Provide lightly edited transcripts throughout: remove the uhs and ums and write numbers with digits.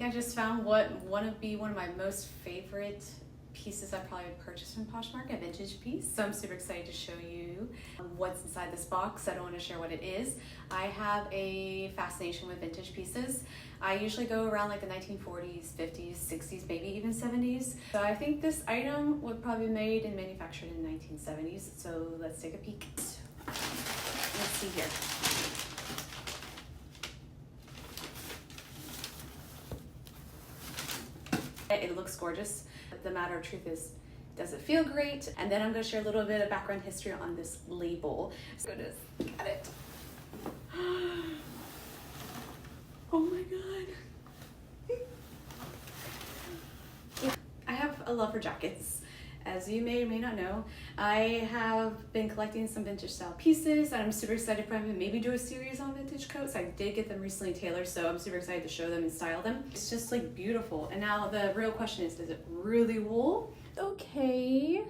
I just found what one of my most favorite pieces I probably purchased from Poshmark, a vintage piece. So I'm super excited to show you what's inside this box. I don't want to share what it is. I have a fascination with vintage pieces. I usually go around like the 1940s, 50s, 60s, maybe even 70s. So I think this item would probably be made and manufactured in the 1970s. So let's take a peek. Let's see here. It looks gorgeous. The matter of truth is, does it feel great? And then I'm going to share a little bit of background history on this label. So just look at it. Oh my god. I have a love for jackets. As you may or may not know, I have been collecting some vintage style pieces and I'm super excited to maybe do a series on vintage coats. I did get them recently tailored, so I'm super excited to show them and style them. It's just like beautiful. And now the real question is it really wool? Okay,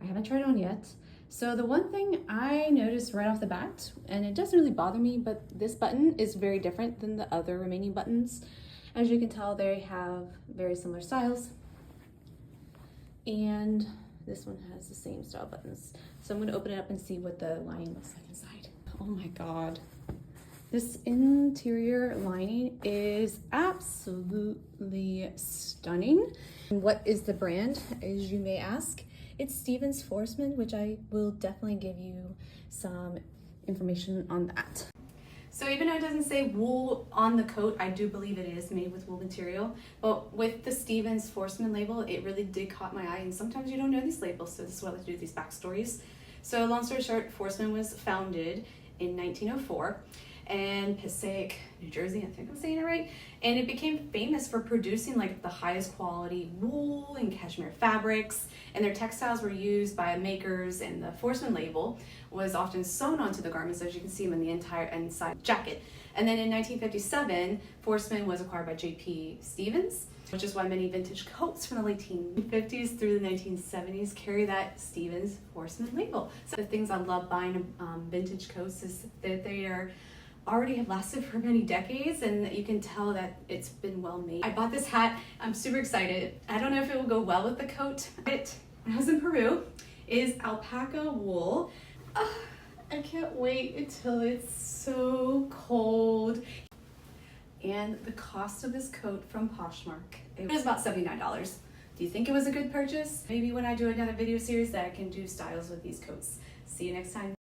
I haven't tried it on yet. So the one thing I noticed right off the bat, and it doesn't really bother me, but this button is very different than the other remaining buttons. As you can tell, they have very similar styles. And this one has the same style buttons. So I'm going to open it up and see what the lining looks like inside. Oh my god. This interior lining is absolutely stunning. And what is the brand, as you may ask? It's Stevens Forsman, which I will definitely give you some information on that. So even though it doesn't say wool on the coat, I do believe it is made with wool material. But with the Stevens Forsman label, it really did caught my eye. And sometimes you don't know these labels, so this is what I like to do, these backstories. So long story short, Forsman was founded in 1904 in Passaic, New Jersey, I think I'm saying it right. And it became famous for producing like the highest quality wool and cashmere fabrics. And their textiles were used by makers, and the Forsman label was often sewn onto the garments, as you can see them in the entire inside jacket. And then in 1957, Forsman was acquired by J.P. Stevens, which is why many vintage coats from the late 1950s through the 1970s carry that Stevens Forsman label. So the things I love buying vintage coats is that they are already have lasted for many decades, and you can tell that it's been well made. I bought this hat. I'm super excited. I don't know if it will go well with the coat. When I was in Peru, is alpaca wool. I can't wait until it's so cold. And the cost of this coat from Poshmark, it was about $79. Do you think it was a good purchase? Maybe when I do another video series that I can do styles with these coats. See you next time.